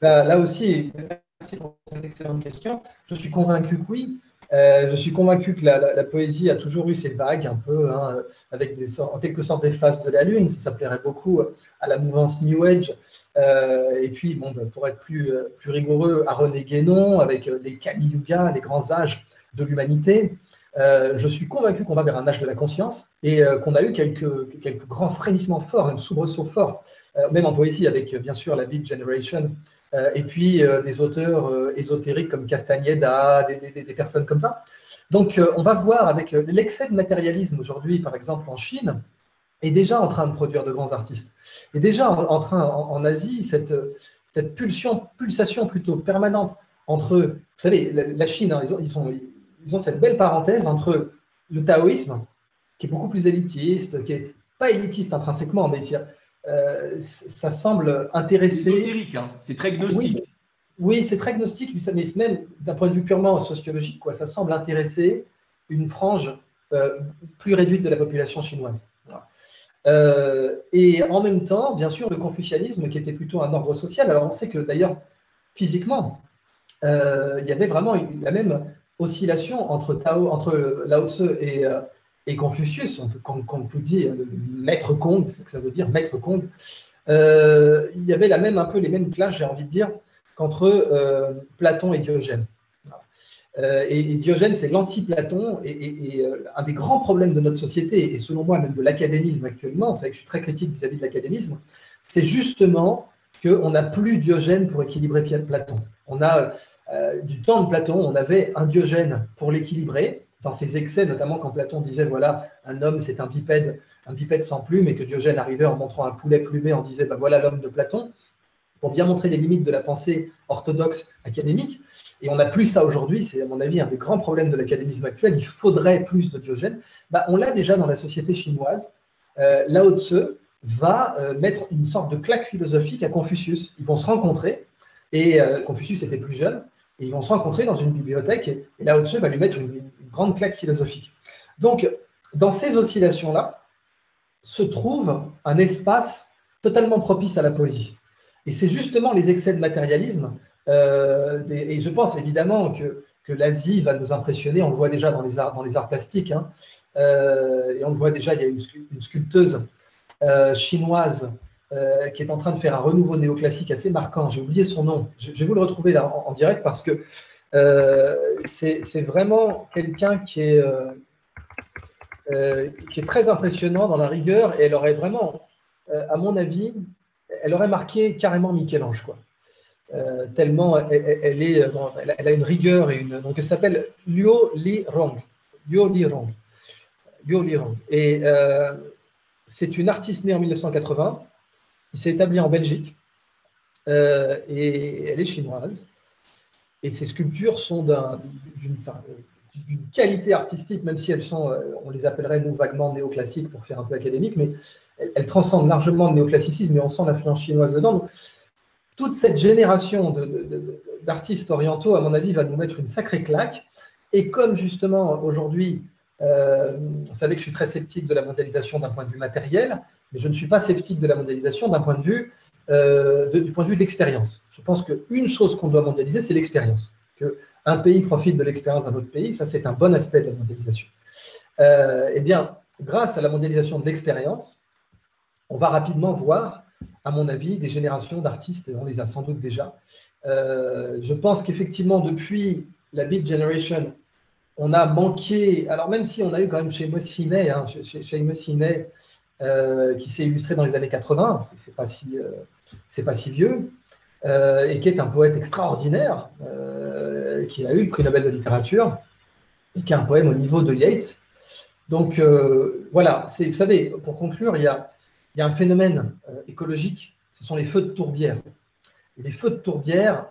Là aussi, merci pour cette excellente question. Je suis convaincu que oui. Je suis convaincu que la poésie a toujours eu ses vagues, un peu, hein, avec en quelque sorte des phases de la lune. Ça plairait beaucoup à la mouvance New Age. Et puis, pour être plus rigoureux, à René Guénon, avec les Kali Yuga, les grands âges de l'humanité. Je suis convaincu qu'on va vers un âge de la conscience et qu'on a eu quelques grands frémissements forts, un soubresaut fort, même en poésie, avec bien sûr la Beat Generation, et puis des auteurs ésotériques comme Castañeda, des personnes comme ça. Donc on va voir avec l'excès de matérialisme aujourd'hui, par exemple en Chine, est déjà en train de produire de grands artistes. Et déjà en Asie, cette pulsation plutôt permanente entre, vous savez, la Chine, hein, ils ont cette belle parenthèse entre le taoïsme, qui est beaucoup plus élitiste, qui n'est pas élitiste intrinsèquement, mais ça semble intéresser… C'est ésotérique, hein. C'est très gnostique. Oui, c'est très gnostique, mais même d'un point de vue purement sociologique, quoi, ça semble intéresser une frange plus réduite de la population chinoise. Voilà. Et en même temps, bien sûr, le confucianisme, qui était plutôt un ordre social. Alors, on sait que d'ailleurs, physiquement, il y avait vraiment la même oscillation entre Lao Tzu et Confucius. Quand vous dit maître Kong, c'est que ça veut dire maître Kong. Il y avait un peu les mêmes clashs, j'ai envie de dire, qu'entre Platon et Diogène. Et Diogène, c'est l'anti-Platon, et un des grands problèmes de notre société, et selon moi même de l'académisme actuellement, vous savez que je suis très critique vis-à-vis de l'académisme, c'est justement qu'on n'a plus Diogène pour équilibrer Platon. On a, du temps de Platon, on avait un Diogène pour l'équilibrer, dans ses excès, notamment quand Platon disait, voilà, un homme c'est un bipède sans plume, et que Diogène arrivait en montrant un poulet plumé, en disait, ben voilà l'homme de Platon, pour bien montrer les limites de la pensée orthodoxe académique. Et on n'a plus ça aujourd'hui, c'est à mon avis un des grands problèmes de l'académisme actuel, il faudrait plus de Diogène. Ben, on l'a déjà dans la société chinoise. Lao Tse va mettre une sorte de claque philosophique à Confucius. Ils vont se rencontrer, et Confucius était plus jeune, et ils vont se rencontrer dans une bibliothèque, et Lao Tse va lui mettre une grande claque philosophique. Donc, dans ces oscillations-là, se trouve un espace totalement propice à la poésie. Et c'est justement les excès de matérialisme, et je pense évidemment que l'Asie va nous impressionner, on le voit déjà dans les arts plastiques, hein, et on le voit déjà, il y a une sculpteuse chinoise qui est en train de faire un renouveau néoclassique assez marquant, j'ai oublié son nom, je vais vous le retrouver là en direct, parce que c'est vraiment quelqu'un qui est très impressionnant dans la rigueur, et elle aurait vraiment, à mon avis, elle aurait marqué carrément Michel-Ange, quoi. Tellement elle a une rigueur, donc elle s'appelle Liu Lirong. Liu Lirong. Liu Lirong. Et c'est une artiste née en 1980, qui s'est établie en Belgique, et elle est chinoise. Et ses sculptures sont d'une qualité artistique, même si elles sont, on les appellerait nous vaguement néoclassiques pour faire un peu académique, mais elles transcendent largement le néoclassicisme, et on sent l'influence chinoise dedans. Donc, toute cette génération d'artistes orientaux, à mon avis, va nous mettre une sacrée claque. Et comme justement aujourd'hui, vous savez que je suis très sceptique de la mondialisation d'un point de vue matériel, mais je ne suis pas sceptique de la mondialisation d'un point de vue, du point de vue de l'expérience. Je pense qu'une chose qu'on doit mondialiser, c'est l'expérience. Qu'un pays profite de l'expérience d'un autre pays, ça c'est un bon aspect de la mondialisation. Eh bien, grâce à la mondialisation de l'expérience, on va rapidement voir, à mon avis, des générations d'artistes, on les a sans doute déjà. Je pense qu'effectivement, depuis la Beat Generation, on a manqué, alors même si on a eu quand même Seamus Heaney, hein, qui s'est illustré dans les années 80, c'est pas si vieux, et qui est un poète extraordinaire, qui a eu le prix Nobel de littérature, et qui a un poème au niveau de Yeats. Donc voilà, vous savez, pour conclure, il y a un phénomène écologique, ce sont les feux de tourbière. Et les feux de tourbière,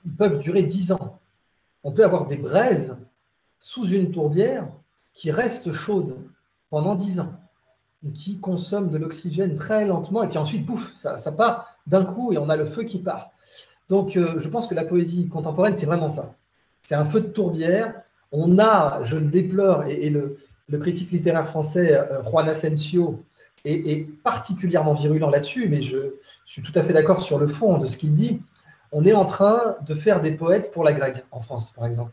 ils peuvent durer 10 ans. On peut avoir des braises sous une tourbière qui reste chaude pendant 10 ans, et qui consomme de l'oxygène très lentement, et puis ensuite, pouf, ça part d'un coup, et on a le feu qui part. Donc je pense que la poésie contemporaine, c'est vraiment ça. C'est un feu de tourbière. On a, je le déplore, et le critique littéraire français, Juan Asensio, est particulièrement virulent là-dessus, mais je suis tout à fait d'accord sur le fond de ce qu'il dit. On est en train de faire des poètes pour l'agrég en France, par exemple.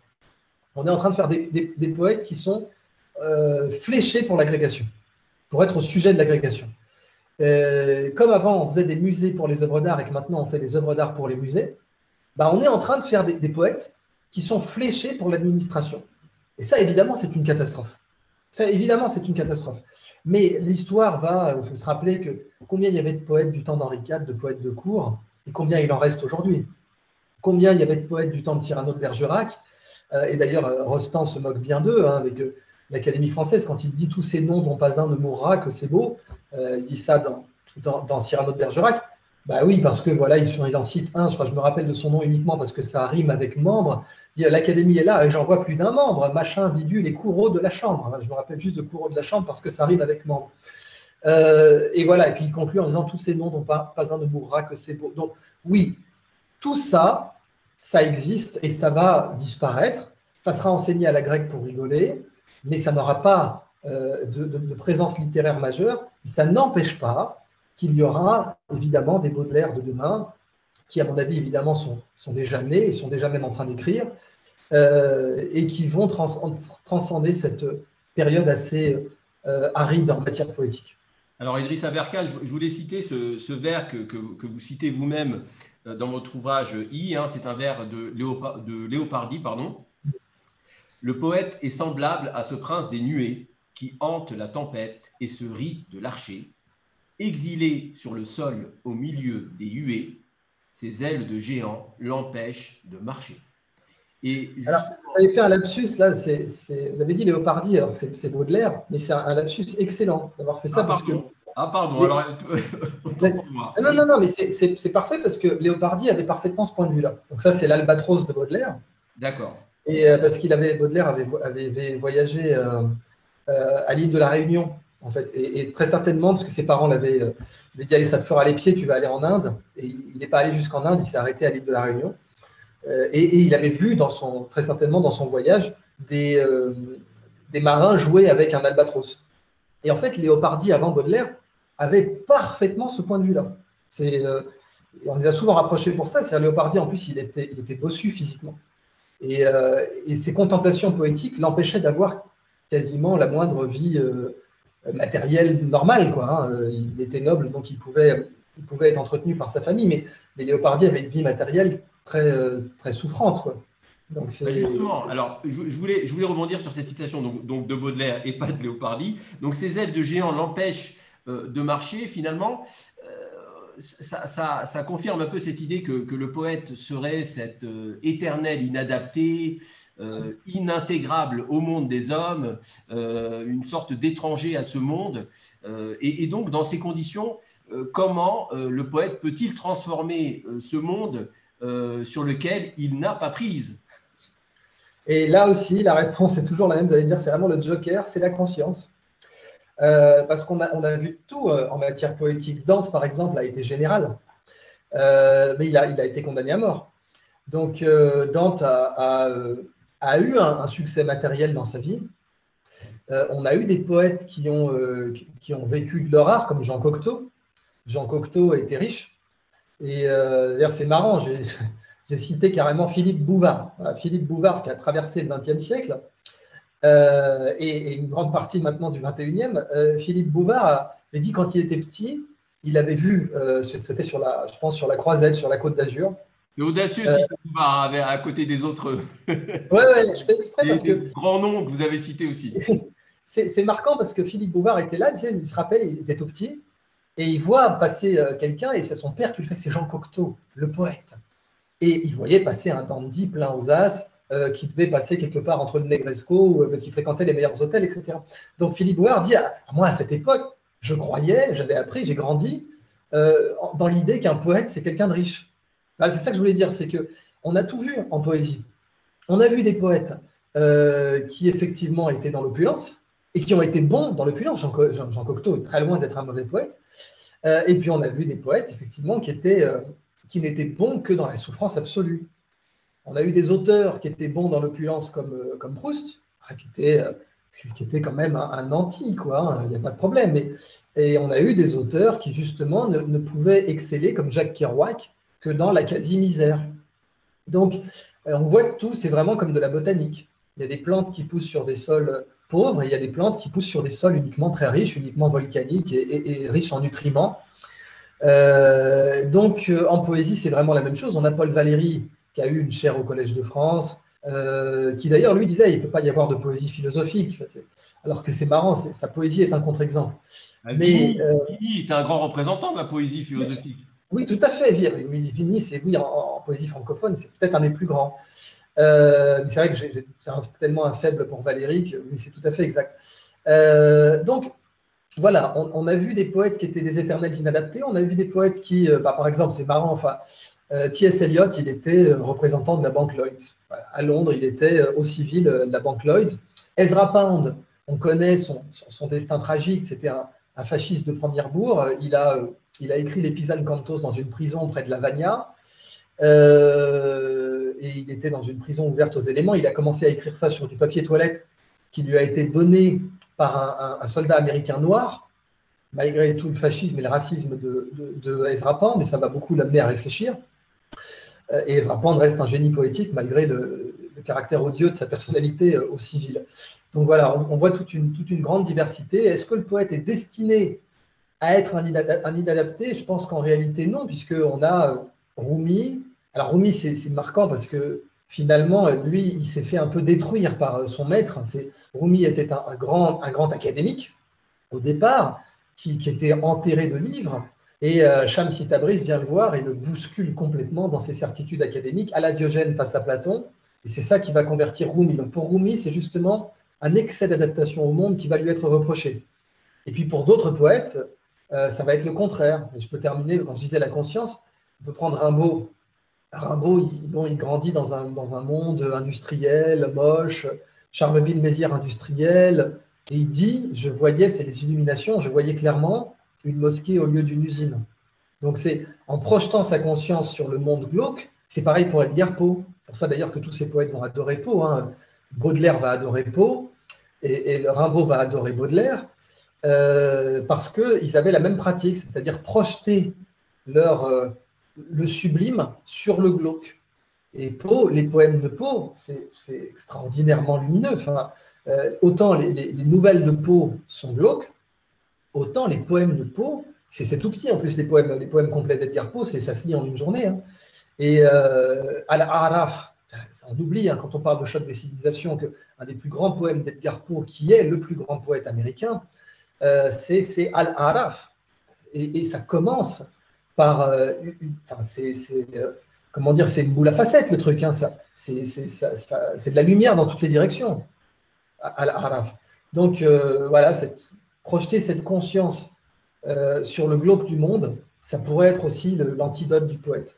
On est en train de faire des poètes qui sont fléchés pour l'agrégation, pour être au sujet de l'agrégation. Comme avant, on faisait des musées pour les œuvres d'art, et que maintenant on fait des œuvres d'art pour les musées, bah, on est en train de faire des poètes qui sont fléchés pour l'administration. Et ça, évidemment, c'est une catastrophe. Ça, évidemment, c'est une catastrophe. Mais l'histoire va, il faut se rappeler que combien il y avait de poètes du temps d'Henri IV, de poètes de cour, et combien il en reste aujourd'hui. Combien il y avait de poètes du temps de Cyrano de Bergerac, et d'ailleurs, Rostand se moque bien d'eux, hein, avec l'Académie française, quand il dit « tous ces noms dont pas un ne mourra, que c'est beau », il dit ça dans Cyrano de Bergerac. Bah oui, parce que voilà, il en cite un, je me rappelle de son nom uniquement parce que ça rime avec membre. Il dit l'Académie est là et j'en vois plus d'un membre, machin, bidule et Courreau de la Chambre. Je me rappelle juste de Courreau de la Chambre parce que ça rime avec membre. Et voilà, et puis il conclut en disant tous ces noms dont pas un ne mourra, que c'est beau. Donc oui, tout ça, ça existe et ça va disparaître. Ça sera enseigné à la grecque pour rigoler, mais ça n'aura pas de présence littéraire majeure. Ça n'empêche pas qu'il y aura évidemment des Baudelaire de demain, qui à mon avis évidemment sont déjà nés et sont déjà même en train d'écrire, et qui vont transcender cette période assez aride en matière poétique. Alors Idrissa Berkane, je voulais citer ce vers que vous citez vous-même dans votre ouvrage I, hein, c'est un vers de Léopardi, pardon. Le poète est semblable à ce prince des nuées qui hante la tempête et se rit de l'archer. Exilé sur le sol au milieu des huées, ses ailes de géant l'empêchent de marcher. Et Alors, justement, vous avez fait un lapsus, là, vous avez dit Léopardi, alors c'est Baudelaire, mais c'est un lapsus excellent d'avoir fait ça parce que… ah pardon, les- alors autant pour moi. Non, non, non, mais c'est parfait parce que Léopardi avait parfaitement ce point de vue-là. Donc ça, c'est l'Albatros de Baudelaire. D'accord. Et parce Baudelaire avait voyagé à l'île de la Réunion, en fait, et très certainement parce que ses parents l'avaient dit allez, ça te fera les pieds, tu vas aller en Inde. Et il n'est pas allé jusqu'en Inde, il s'est arrêté à l'île de la Réunion. Et il avait vu très certainement dans son voyage des marins jouer avec un albatros. Et en fait, Léopardi avant Baudelaire avait parfaitement ce point de vue-là. On les a souvent rapprochés pour ça. C'est-à-dire Léopardi, en plus, il était bossu physiquement. Et ses contemplations poétiques l'empêchaient d'avoir quasiment la moindre vie matérielle normale, quoi, hein. Il était noble, donc il pouvait être entretenu par sa famille, mais Léopardi avait une vie matérielle très souffrante, quoi. Donc Justement, alors je voulais rebondir sur cette citation donc de Baudelaire et pas de Léopardi. Donc ces ailes de géant l'empêchent de marcher finalement. Ça confirme un peu cette idée que le poète serait cet éternel inadapté, inintégrable au monde des hommes, une sorte d'étranger à ce monde. Et donc, dans ces conditions, comment le poète peut-il transformer ce monde sur lequel il n'a pas prise? Et là aussi, la réponse est toujours la même. Vous allez me dire, c'est vraiment le joker, c'est la conscience. Parce qu'on a vu tout en matière poétique. Dante, par exemple, a été général, mais il a été condamné à mort. Donc, Dante a eu un succès matériel dans sa vie. On a eu des poètes qui ont vécu de leur art, comme Jean Cocteau. Jean Cocteau était riche. Et d'ailleurs, c'est marrant, j'ai cité carrément Philippe Bouvard. Voilà, Philippe Bouvard qui a traversé le XXe siècle et une grande partie maintenant du XXIe. Philippe Bouvard avait dit quand il était petit, il avait vu, c'était je pense sur la Croisette, sur la Côte d'Azur. C'est audacieux si tu vas à côté des autres Ouais, je fais exprès parce des que grands noms que vous avez cités aussi. c'est marquant parce que Philippe Bouvard était là, il se rappelle, il était tout petit, et il voit passer quelqu'un, et c'est son père qui le fait, c'est Jean Cocteau, le poète. Et il voyait passer un dandy plein aux as, qui devait passer quelque part entre le Negresco, qui fréquentait les meilleurs hôtels, etc. Donc Philippe Bouvard dit, moi à cette époque, je croyais, j'avais appris, j'ai grandi dans l'idée qu'un poète, c'est quelqu'un de riche. C'est ça que je voulais dire, c'est qu'on a tout vu en poésie. On a vu des poètes qui effectivement étaient dans l'opulence et qui ont été bons dans l'opulence. Jean Cocteau est très loin d'être un mauvais poète. Et puis on a vu des poètes effectivement qui n'étaient bons que dans la souffrance absolue. On a eu des auteurs qui étaient bons dans l'opulence comme Proust, qui était quand même un anti, quoi, hein, il n'y a pas de problème. Et on a eu des auteurs qui justement ne pouvaient exceller comme Jacques Kerouac que dans la quasi-misère. Donc, on voit que tout, c'est vraiment comme de la botanique. Il y a des plantes qui poussent sur des sols pauvres et il y a des plantes qui poussent sur des sols uniquement très riches, uniquement volcaniques et riches en nutriments. Donc, en poésie, c'est vraiment la même chose. On a Paul Valéry qui a eu une chaire au Collège de France, qui d'ailleurs, lui, disait il ne peut pas y avoir de poésie philosophique. Alors que c'est marrant, sa poésie est un contre-exemple. Vigny est un grand représentant de la poésie philosophique. Oui, tout à fait. Vigny, c'est oui, en poésie francophone, c'est peut-être un des plus grands. Mais c'est vrai que j'ai tellement un faible pour Valéry que oui, c'est tout à fait exact. Donc, voilà, on a vu des poètes qui étaient des éternels inadaptés. On a vu des poètes qui, par exemple, c'est marrant, enfin, T.S. Eliot, il était représentant de la banque Lloyds. Voilà, à Londres, il était au civil de la banque Lloyds. Ezra Pound, on connaît son destin tragique. C'était un fasciste de première bourre. Il a écrit les Pisan Cantos dans une prison près de Lavagna. Et il était dans une prison ouverte aux éléments. Il a commencé à écrire ça sur du papier toilette qui lui a été donné par un soldat américain noir, malgré tout le fascisme et le racisme de Ezra Pound, et ça va beaucoup l'amener à réfléchir. Et Ezra Pound reste un génie poétique malgré le caractère odieux de sa personnalité au civil. Donc voilà, on voit toute une grande diversité. Est-ce que le poète est destiné à être un inadapté? Je pense qu'en réalité non, puisqu'on a Rumi. Alors Rumi, c'est marquant parce que finalement, lui, il s'est fait un peu détruire par son maître. Rumi était un grand académique au départ, qui était enterré de livres. Et Shamsi Tabriz vient le voir et le bouscule complètement dans ses certitudes académiques, à la Diogène face à Platon. Et c'est ça qui va convertir Rumi. Donc pour Rumi, c'est justement un excès d'adaptation au monde qui va lui être reproché. Et puis pour d'autres poètes, ça va être le contraire. Et je peux terminer, quand je disais la conscience, on peut prendre Rimbaud. Rimbaud, il grandit dans un monde industriel, moche, Charleville-Mézières industriel, et il dit, je voyais, c'est les illuminations, je voyais clairement une mosquée au lieu d'une usine. Donc c'est en projetant sa conscience sur le monde glauque, c'est pareil pour Edgar Poe. Pour ça d'ailleurs que tous ces poètes vont adorer Poe, hein. Baudelaire va adorer Poe, et Rimbaud va adorer Baudelaire, parce qu'ils avaient la même pratique, c'est-à-dire projeter le sublime sur le glauque. Et Poe, les poèmes de Poe, c'est extraordinairement lumineux. Enfin, autant les nouvelles de Poe sont glauques, autant les poèmes de Poe, c'est tout petit en plus, les poèmes complets d'Edgar Poe, ça se lit en une journée. Hein. Et Al-Araf, on oublie hein, quand on parle de choc des civilisations qu'un des plus grands poèmes d'Edgar Poe, qui est le plus grand poète américain, c'est Al-Araf. Et ça commence par. Comment dire, c'est une boule à facettes le truc. Hein, c'est de la lumière dans toutes les directions, Al-Araf. Donc voilà, projeter cette conscience sur le globe du monde, ça pourrait être aussi l'antidote du poète.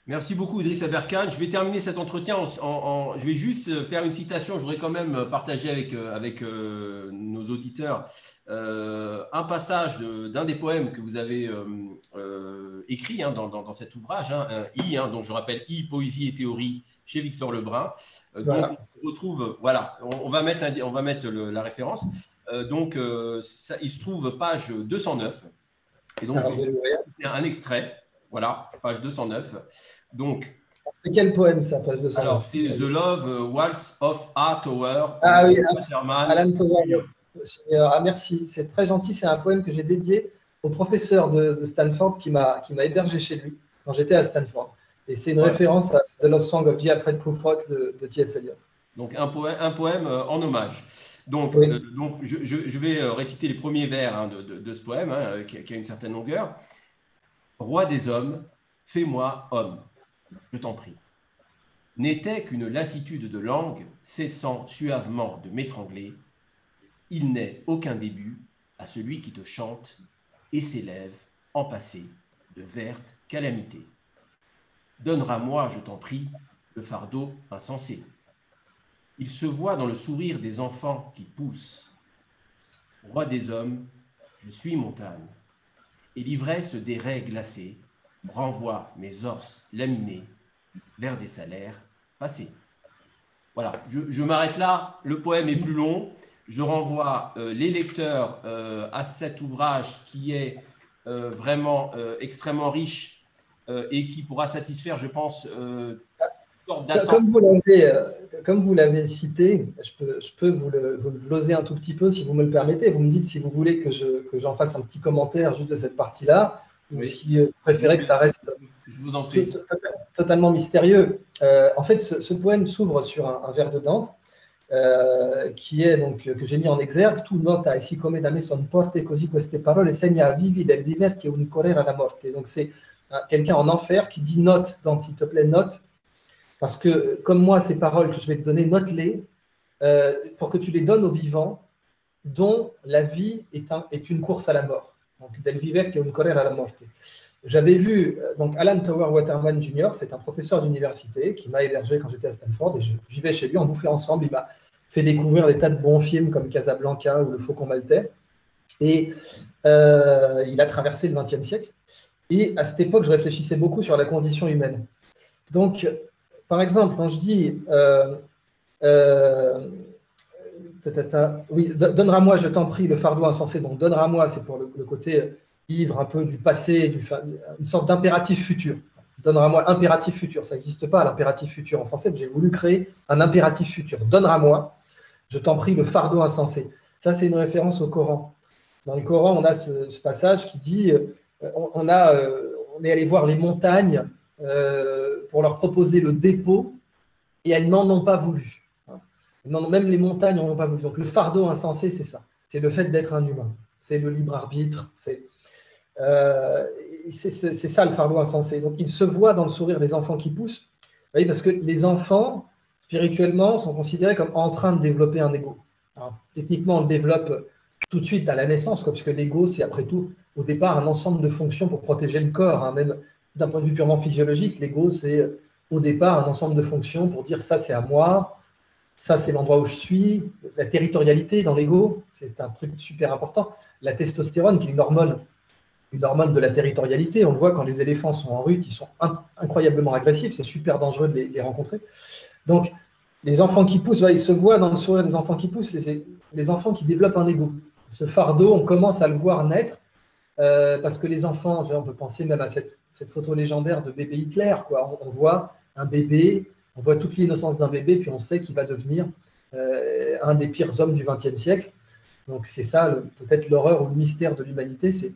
Merci beaucoup, Idriss Aberkane. Je vais terminer cet entretien je vais juste faire une citation. Je voudrais quand même partager avec nos auditeurs un passage d'un des poèmes que vous avez écrit hein, dans cet ouvrage, hein, I, hein, dont je rappelle I, Poésie et théorie, chez Victor Lebrun. Voilà. Donc, on retrouve, voilà, on va mettre la référence. Il se trouve page 209. Et donc, je vais citer un extrait. Voilà, page 209. Donc, c'est quel poème ça, page 209? Alors, c'est The Love Waltz of A. Tower. Ah oui, Alan Tower. Ah, merci, c'est très gentil. C'est un poème que j'ai dédié au professeur de Stanford qui m'a hébergé chez lui quand j'étais à Stanford. Et c'est une référence à The Love Song of J. Alfred Prufrock de T.S. Eliot. Donc, un poème en hommage. Donc, je vais réciter les premiers vers hein, de ce poème hein, qui a une certaine longueur. Roi des hommes, fais-moi homme, je t'en prie. N'était qu'une lassitude de langue cessant suavement de m'étrangler. Il n'est aucun début à celui qui te chante et s'élève en passé de vertes calamités. Donneras-moi, je t'en prie, le fardeau insensé. Il se voit dans le sourire des enfants qui poussent. Roi des hommes, je suis montagne, et l'ivresse des raies glacées renvoie mes orses laminés vers des salaires passés. Voilà, je m'arrête là. Le poème est plus long. Je renvoie les lecteurs à cet ouvrage qui est vraiment extrêmement riche et qui pourra satisfaire, je pense, comme vous l'avez cité, je peux vous le gloser un tout petit peu si vous me le permettez. Vous me dites si vous voulez que j'en fasse un petit commentaire juste de cette partie-là, ou si vous préférez que ça reste totalement mystérieux. En fait, ce poème s'ouvre sur un vers de Dante qui est donc que j'ai mis en exergue. Tu nota e siccome da me son porte così queste parole segna vivi del viver che un correre alla morte. Donc c'est quelqu'un en enfer qui dit note, Dante, s'il te plaît, note. Parce que, comme moi, ces paroles que je vais te donner, note-les pour que tu les donnes aux vivants dont la vie est une course à la mort. Donc, del viver che un correre alla morte. J'avais vu donc Alan Tower Waterman Jr., c'est un professeur d'université qui m'a hébergé quand j'étais à Stanford et je vivais chez lui, on bouffait ensemble. Il m'a fait découvrir des tas de bons films comme Casablanca ou Le Faucon Maltais. Et il a traversé le XXe siècle. Et à cette époque, je réfléchissais beaucoup sur la condition humaine. Donc, par exemple, quand je dis oui, donneras-moi, je t'en prie, le fardeau insensé. Donc, donneras-moi, c'est pour le côté ivre un peu du passé, une sorte d'impératif futur. Donneras-moi, impératif futur. Ça n'existe pas, l'impératif futur en français. J'ai voulu créer un impératif futur. Donneras-moi, je t'en prie, le fardeau insensé. Ça, c'est une référence au Coran. Dans le Coran, on a ce passage qui dit on est allé voir les montagnes pour leur proposer le dépôt et elles n'en ont pas voulu. Même les montagnes n'en ont pas voulu. Donc le fardeau insensé, c'est ça. C'est le fait d'être un humain. C'est le libre arbitre. C'est ça le fardeau insensé. Donc il se voit dans le sourire des enfants qui poussent. Oui, parce que les enfants, spirituellement, sont considérés comme en train de développer un ego. Alors, techniquement, on le développe tout de suite à la naissance, quoi, puisque l'ego, c'est après tout, au départ, un ensemble de fonctions pour protéger le corps, hein. Même d'un point de vue purement physiologique, l'ego, c'est au départ un ensemble de fonctions pour dire ça, c'est à moi, ça, c'est l'endroit où je suis. La territorialité dans l'ego, c'est un truc super important. La testostérone, qui est une hormone de la territorialité. On le voit quand les éléphants sont en rut, ils sont incroyablement agressifs, c'est super dangereux de les rencontrer. Donc, les enfants qui poussent, ils se voient dans le sourire des enfants qui poussent, c'est les enfants qui développent un ego. Ce fardeau, on commence à le voir naître, parce que les enfants, on peut penser même à cette photo légendaire de bébé Hitler, quoi. On voit un bébé, on voit toute l'innocence d'un bébé, puis on sait qu'il va devenir un des pires hommes du XXe siècle. Donc c'est ça, peut-être l'horreur ou le mystère de l'humanité, c'est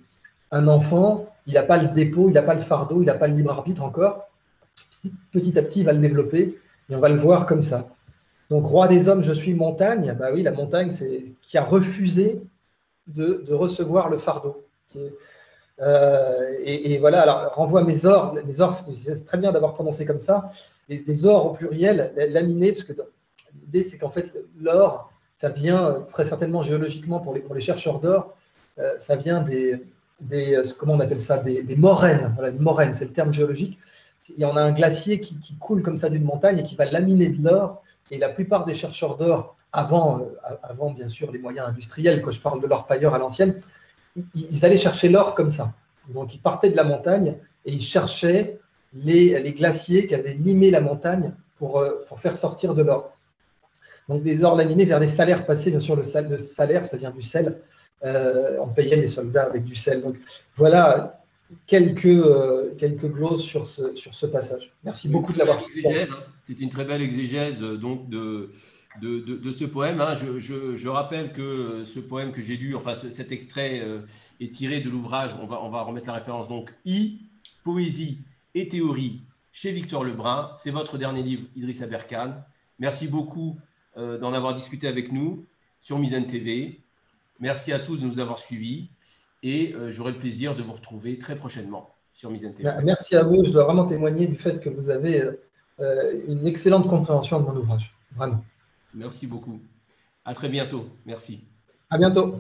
un enfant, il n'a pas le dépôt, il n'a pas le fardeau, il n'a pas le libre arbitre encore. Petit à petit, il va le développer et on va le voir comme ça. Donc, roi des hommes, je suis montagne. Bah oui, la montagne, c'est qui a refusé de recevoir le fardeau. Et voilà, alors renvoie mes ors. Mes ors, c'est très bien d'avoir prononcé comme ça. Les ors au pluriel, laminés, parce que l'idée, c'est qu'en fait, l'or, ça vient très certainement géologiquement pour les chercheurs d'or, ça vient comment on appelle ça, des moraines. Voilà, une moraine, c'est le terme géologique. Il y en a un glacier qui coule comme ça d'une montagne et qui va laminer de l'or. Et la plupart des chercheurs d'or, avant bien sûr les moyens industriels, quand je parle de l'or pailleur à l'ancienne, ils allaient chercher l'or comme ça. Donc ils partaient de la montagne et ils cherchaient les glaciers qui avaient limé la montagne pour faire sortir de l'or. Donc des ors laminés vers des salaires passés. Bien sûr, le salaire, ça vient du sel. On payait les soldats avec du sel. Donc voilà quelques glosses sur ce passage. Merci beaucoup de l'avoir cité. C'est une très belle exégèse donc de ce poème. Hein. Je rappelle que ce poème que j'ai lu, enfin cet extrait est tiré de l'ouvrage, on va remettre la référence, donc Poésie et théorie chez Victor Lebrun. C'est votre dernier livre, Idriss Aberkane. Merci beaucoup d'en avoir discuté avec nous sur Mizzen TV. Merci à tous de nous avoir suivis et j'aurai le plaisir de vous retrouver très prochainement sur Mizzen TV. Merci à vous. Je dois vraiment témoigner du fait que vous avez une excellente compréhension de mon ouvrage. Vraiment. Merci beaucoup. À très bientôt. Merci. À bientôt.